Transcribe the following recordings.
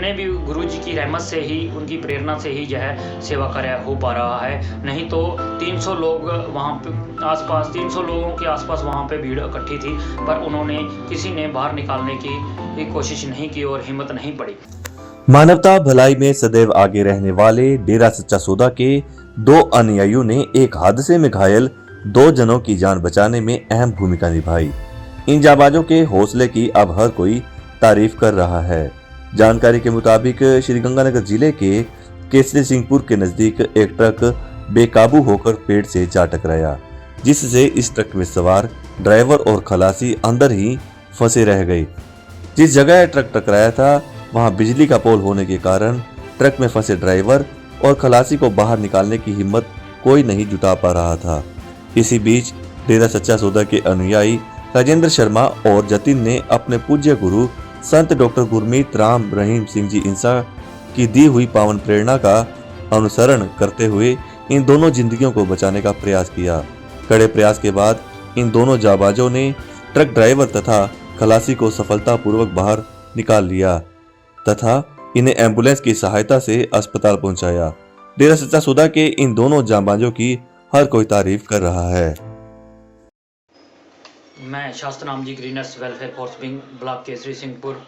हमने भी गुरु जी की रहमत से ही, उनकी प्रेरणा से ही यह सेवा कार्य हो पा रहा है। नहीं तो 300 लोग वहाँ पे आसपास 300 लोगों के आसपास वहाँ पे भीड़ इकट्ठी थी, पर उन्होंने किसी ने बाहर निकालने की कोशिश नहीं की और हिम्मत नहीं पड़ी। मानवता भलाई में सदैव आगे रहने वाले डेरा सच्चा सौदा के 2 अनुयायियों ने एक हादसे में घायल 2 जनों की जान बचाने में अहम भूमिका निभाई। इन जाबाजों के हौसले की अब हर कोई तारीफ कर रहा है। जानकारी के मुताबिक श्रीगंगानगर जिले के केसरी सिंहपुर के नजदीक एक ट्रक बेकाबू होकर पेड़ से जा टकराया, जिससे इस ट्रक में सवार ड्राइवर और खलासी अंदर ही फंसे रह गए। जिस जगह ट्रक टकराया था वहां बिजली का पोल होने के कारण ट्रक में फंसे ड्राइवर और खलासी को बाहर निकालने की हिम्मत कोई नहीं जुटा पा रहा था। इसी बीच डेरा सच्चा सौदा के अनुयायी राजेंद्र शर्मा और जतिन ने अपने पूज्य गुरु संत डॉक्टर गुरमीत राम रहीम सिंह जी इंसा की दी हुई पावन प्रेरणा का अनुसरण करते हुए इन दोनों जिंदगियों को बचाने का प्रयास किया। कड़े प्रयास के बाद इन दोनों जाबाजों ने ट्रक ड्राइवर तथा खलासी को सफलतापूर्वक बाहर निकाल लिया तथा इन्हें एम्बुलेंस की सहायता से अस्पताल पहुंचाया। डेरा सच्चा सौदा के इन दोनों जाबाजों की हर कोई तारीफ कर रहा है। मैं शास्त्र नाम जी greeners welfare force wing, block Kesari Singhpur,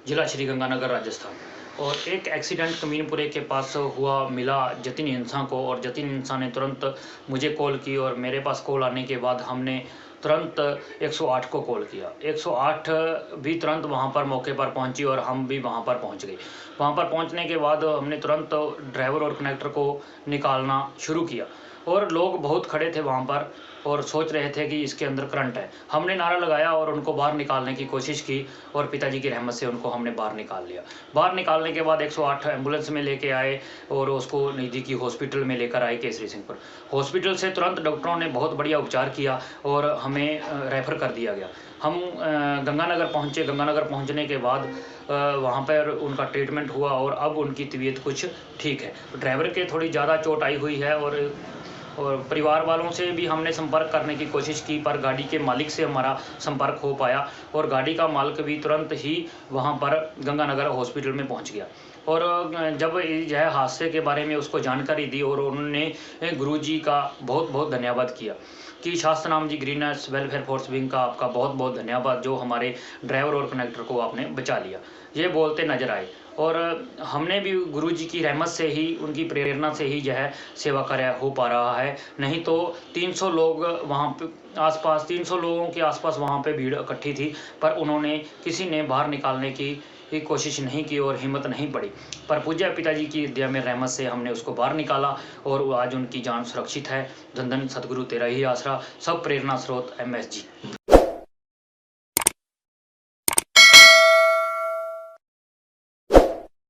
जिला श्रीगंगानगर, राजस्थान। और एक एक्सीडेंट कमीनपुरे के पास हुआ मिला जतिन इंसान को, और जतिन इंसान ने तुरंत मुझे कॉल की और मेरे पास कॉल आने के बाद हमने तुरंत 108 को कॉल किया। 108 भी तुरंत वहां पर मौके पर पहुंची और हम भी वहां पर पहुंच गए। वहां पर पहुंचने के बाद हमने तुरंत ड्राइवर और कनेक्टर को निकालना शुरू किया और लोग बहुत खड़े थे वहां पर और सोच रहे थे कि इसके अंदर करंट है। हमने नारा लगाया और उनको बाहर निकालने की कोशिश की और पिताजी की रहमत से उनको हमने बाहर निकाल लिया। बाहर निकालने के बाद 108 एम्बुलेंस में लेके आए और उसको नज़दीकी हॉस्पिटल में लेकर आए, केसरी सिंहपुर हॉस्पिटल से तुरंत डॉक्टरों ने बहुत बढ़िया उपचार किया और हमें रेफ़र कर दिया गया। हम गंगानगर पहुँचे। गंगानगर पहुँचने के बाद वहाँ पर उनका ट्रीटमेंट हुआ और अब उनकी तबीयत कुछ ठीक है। ड्राइवर के थोड़ी ज़्यादा चोट आई हुई है और परिवार वालों से भी हमने संपर्क करने की कोशिश की, पर गाड़ी के मालिक से हमारा संपर्क हो पाया और गाड़ी का मालिक भी तुरंत ही वहां पर गंगानगर हॉस्पिटल में पहुंच गया। और जब यह हादसे के बारे में उसको जानकारी दी और उन्होंने गुरुजी का बहुत बहुत धन्यवाद किया कि शास्त्र नाम जी ग्रीनर्स वेलफेयर फोर्स विंग का आपका बहुत बहुत धन्यवाद, जो हमारे ड्राइवर और कनेक्टर को आपने बचा लिया, ये बोलते नजर आए। और हमने भी गुरु जी की रहमत से ही, उनकी प्रेरणा से ही यह सेवा कार्य हो पा रहा है। नहीं तो 300 लोग वहाँ पे आसपास 300 लोगों के आसपास वहाँ पे भीड़ इकट्ठी थी, पर उन्होंने किसी ने बाहर निकालने की कोशिश नहीं की और हिम्मत नहीं पड़ी। पर पूज्य पिताजी की दया में रहमत से हमने उसको बाहर निकाला और आज उनकी जान सुरक्षित है। धन धन सतगुरु तेरा ही आसरा। सब प्रेरणा स्रोत MS जी।